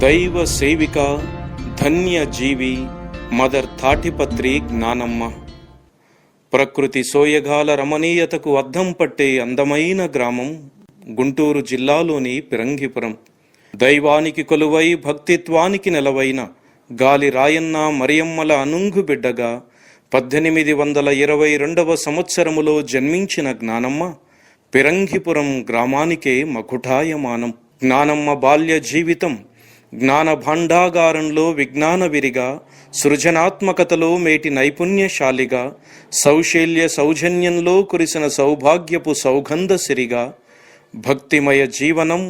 దైవ సేవిక, ధన్య జీవి, మదర్ తాటిపత్రి జ్ఞానమ్మ. ప్రకృతి సోయగాల రమణీయతకు అద్దం పట్టే అందమైన గ్రామం గుంటూరు జిల్లాలోని పిరంగిపురం. దైవానికి కొలువై భక్తిత్వానికి నెలవైన గాలి రాయన్న మరియమ్మల అనుంగు బిడ్డగా 1822 సంవత్సరములో జన్మించిన జ్ఞానమ్మ పిరంగిపురం గ్రామానికే మకుటాయమానం. జ్ఞానమ్మ బాల్య జీవితం జ్ఞాన భాండాగారంలో విజ్ఞాన విరిగా, సృజనాత్మకతలో మేటి నైపుణ్యశాలిగా, సౌశల్య సౌజన్యంలో కురిసిన సౌభాగ్యపు సౌగంధ సిరిగా, భక్తిమయ జీవనం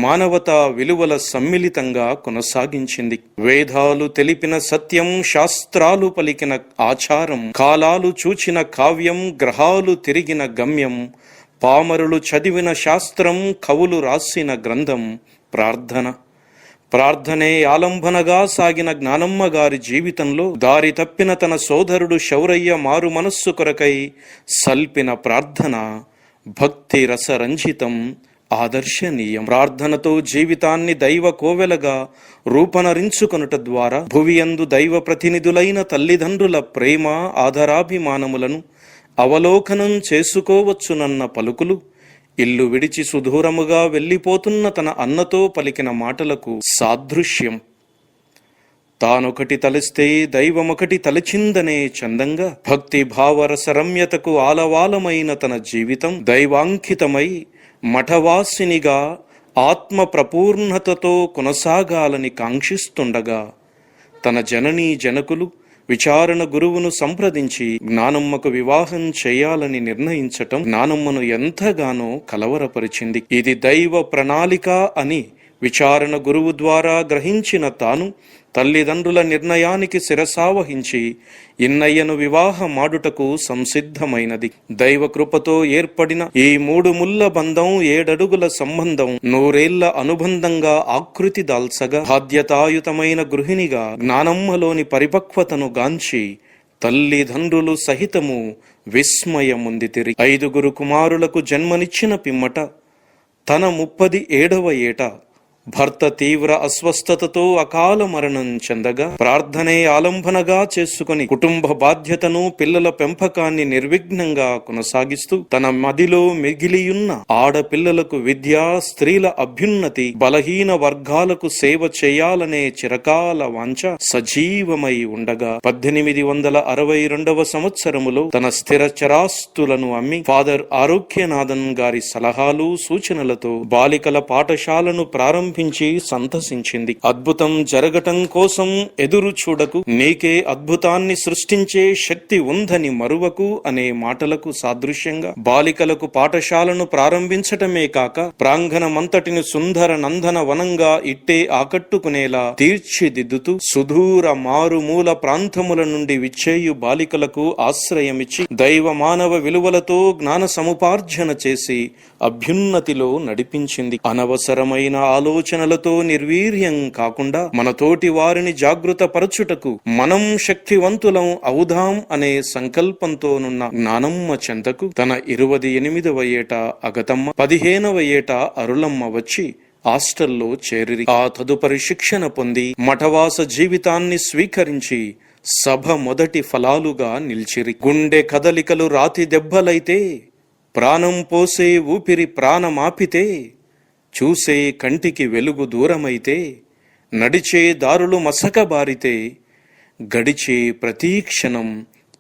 మానవతా విలువల సమ్మిళితంగా కొనసాగించింది. వేదాలు తెలిపిన సత్యం, శాస్త్రాలు పలికిన ఆచారం, కాలాలు చూచిన కావ్యం, గ్రహాలు తిరిగిన గమ్యం, పామరులు చదివిన శాస్త్రం, కవులు రాసిన గ్రంథం ప్రార్థన. ప్రార్థనే ఆలంబనగా సాగిన జ్ఞానమ్మ గారి జీవితంలో దారి తప్పిన తన సోదరుడు శౌరయ్య మారు మనస్సు కొరకై సల్పిన ప్రార్థన భక్తి రసరంజితం, ఆదర్శనీయం. ప్రార్థనతో జీవితాన్ని దైవ కోవెలగా రూపనరించుకొనుట ద్వారా భువియందు దైవ ప్రతినిధులైన తల్లిదండ్రుల ప్రేమ ఆదరాభిమానములను అవలోకనం చేసుకోవచ్చునన్న పలుకులు ఇల్లు విడిచి సుదూరముగా వెళ్ళిపోతున్న తన అన్నతో పలికిన మాటలకు సాదృశ్యం. తానొకటి తలిస్తే దైవమొకటి తలచిందనే చందంగా భక్తి భావరసరమ్యతకు ఆలవాలమైన తన జీవితం దైవాంకితమై మఠవాసినిగా ఆత్మ ప్రపూర్ణతతో కొనసాగాలని కాంక్షిస్తుండగా తన జననీ జనకులు విచారణ గురువును సంప్రదించి జ్ఞానమ్మకు వివాహం చేయాలని నిర్ణయించటం జ్ఞానమ్మను ఎంతగానో కలవరపరిచింది. ఇది దైవ ప్రణాళిక అని విచారణ గురువు ద్వారా గ్రహించిన తాను తల్లిదండ్రుల నిర్ణయానికి శిరసావహించి ఇన్నయ్యను వివాహమాడుటకు సంసిద్ధమైనది. దైవ కృపతో ఏర్పడిన ఈ 3 ముళ్ళ బంధం 7 అడుగుల సంబంధం 100 ఏళ్ల అనుబంధంగా ఆకృతి దాల్చగా బాధ్యతాయుతమైన గృహిణిగా జ్ఞానమ్మలోని పరిపక్వతను గాంచి తల్లిదండ్రులు సహితము విస్మయముందితిరి. 5 కుమారులకు జన్మనిచ్చిన పిమ్మట తన 37వ ఏట భర్త తీవ్ర అస్వస్థతతో అకాల మరణం చెందగా ప్రార్థనే ఆలంబనగా చేసుకుని కుటుంబ బాధ్యతను, పిల్లల పెంపకాన్ని నిర్విఘ్నంగా కొనసాగిస్తూ తన మదిలో మిగిలియున్న ఆడపిల్లలకు విద్య, స్త్రీల అభ్యున్నతి, బలహీన వర్గాలకు సేవ చేయాలనే చిరకాల వాంఛ సజీవమై ఉండగా 1862 సంవత్సరములో తన స్థిర చరాస్తులను అమ్మి ఫాదర్ ఆరోగ్యనాథన్ గారి సలహాలు సూచనలతో బాలికల పాఠశాలను ప్రారంభించి సంతసించింది. అద్భుతం జరగటం కోసం ఎదురు చూడకు, నీకే అద్భుతాన్ని సృష్టించే శక్తి ఉందని మరువకు అనే మాటలకు సాదృశ్యంగా బాలికలకు పాఠశాలను ప్రారంభించటమే కాక ప్రాంగణమంతటిని సుందర నందన వనంగా ఇట్టే ఆకట్టుకునేలా తీర్చిదిద్దుతూ సుదూర మారుమూల ప్రాంతముల నుండి విచ్చేయు బాలికలకు ఆశ్రయమిచ్చి దైవ మానవ విలువలతో జ్ఞాన సముపార్జన చేసి అభ్యున్నతిలో నడిపించింది. అనవసరమైన ఆలోచనలతో నిర్వీర్యం కాకుండా మన తోటి వారిని జాగృత పరచుటకు మనం శక్తివంతులం అవుదాం అనే సంకల్పంతోనున్న జ్ఞానమ్మ చెంతకు తన 28వ ఏట అగతమ్మ, 15వ ఏట అరుళమ్మ వచ్చి హాస్టల్లో చేరిరి. ఆ తదుపరి శిక్షణ పొంది మఠవాస జీవితాన్ని స్వీకరించి సభ మొదటి ఫలాలుగా నిలిచిరి. గుండె కదలికలు రాతి దెబ్బలైతే, ప్రాణం పోసే ఊపిరి ప్రాణమాపితే, చూసే కంటికి వెలుగు దూరమైతే, నడిచే దారులు మసకబారితే, గడిచే ప్రతీక్షణం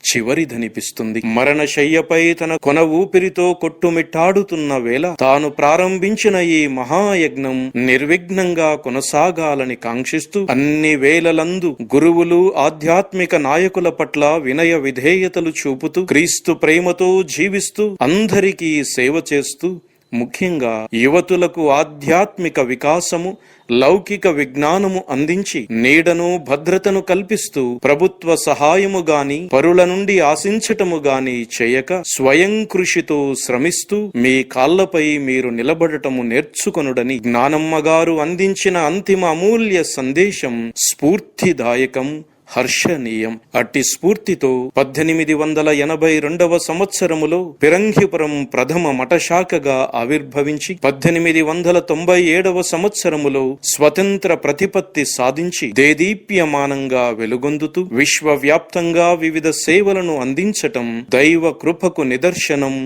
చివరిదనిపిస్తుంది. మరణశయ్యపై తన కొన ఊపిరితో కొట్టుమిట్టాడుతున్న వేళ తాను ప్రారంభించిన ఈ మహాయజ్ఞం నిర్విఘ్నంగా కొనసాగాలని కాంక్షిస్తూ అన్ని వేళలందు గురువులు, ఆధ్యాత్మిక నాయకుల పట్ల వినయ విధేయతలు చూపుతూ క్రీస్తు ప్రేమతో జీవిస్తూ అందరికీ సేవ చేస్తూ ముఖ్యంగా యువతులకు ఆధ్యాత్మిక వికాసము, లౌకిక విజ్ఞానము అందించి నీడను, భద్రతను కల్పిస్తూ ప్రభుత్వ సహాయము గాని పరుల నుండి ఆశించటము గాని చేయక స్వయం కృషితో శ్రమిస్తూ మీ కాళ్లపై మీరు నిలబడటము నేర్చుకొనుడని జ్ఞానమ్మ గారు అందించిన అంతిమ అమూల్య సందేశం స్ఫూర్తిదాయకం, హర్షణీయం. అట్టి స్ఫూర్తితో 1882 సంవత్సరములో పిరంగిపురం ప్రథమ మఠశాఖగా ఆవిర్భవించి 1897 సంవత్సరములో స్వతంత్ర ప్రతిపత్తి సాధించి దేదీప్యమానంగా వెలుగొందుతూ విశ్వవ్యాప్తంగా వివిధ సేవలను అందించటం దైవ కృపకు నిదర్శనం.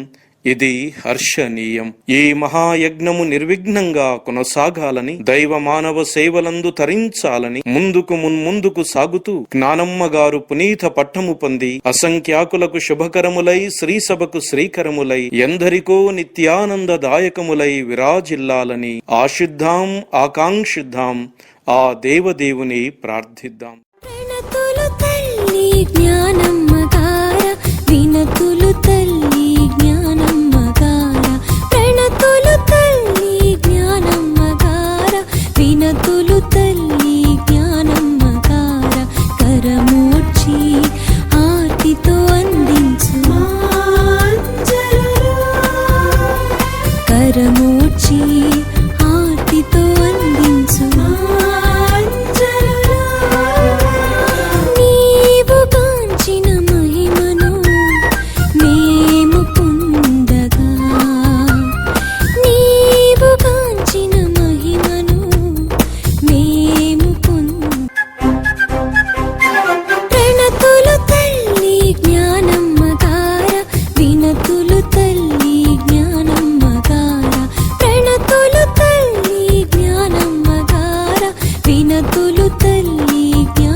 ఇది హర్షణీయం. ఈ మహాయజ్ఞము నిర్విఘ్నంగా కొనసాగాలని, దైవ మానవ సేవలందు తరించాలని ముందుకు సాగుతూ జ్ఞానమ్మ గారు పునీత పట్టము పొంది అసంఖ్యాకులకు శుభకరములై, శ్రీసభకు శ్రీకరములై, ఎందరికో నిత్యానందదాయకములై విరాజిల్లాలని ఆశిద్ధాం, ఆకాంక్షిద్దాం. ఆ దేవదేవుని ప్రార్థిద్దాం. వినతులు తల్లి జ్ఞానమ్మ గార, ప్రణతులు తల్లి జ్ఞానమ్మ గార, వినతులు తల్లి జ్ఞానమ్మ గార, కరమోడ్చి ఆర్తితో అందించు కరమోడ్చి ఆర్తితో అందించు నీవు కాంచిన మహిమను మేము పొందగా, నీవు కాంచిన మహిమను మేము ప్రణతులు తల్లి జ్ఞానమ్మ గార, వినతులు తల్లి జ్ఞానమ్మ గార, ప్రణతులు తల్లి జ్ఞానమ్మ గార, వినతులు తల్లి జ్ఞానమ్మ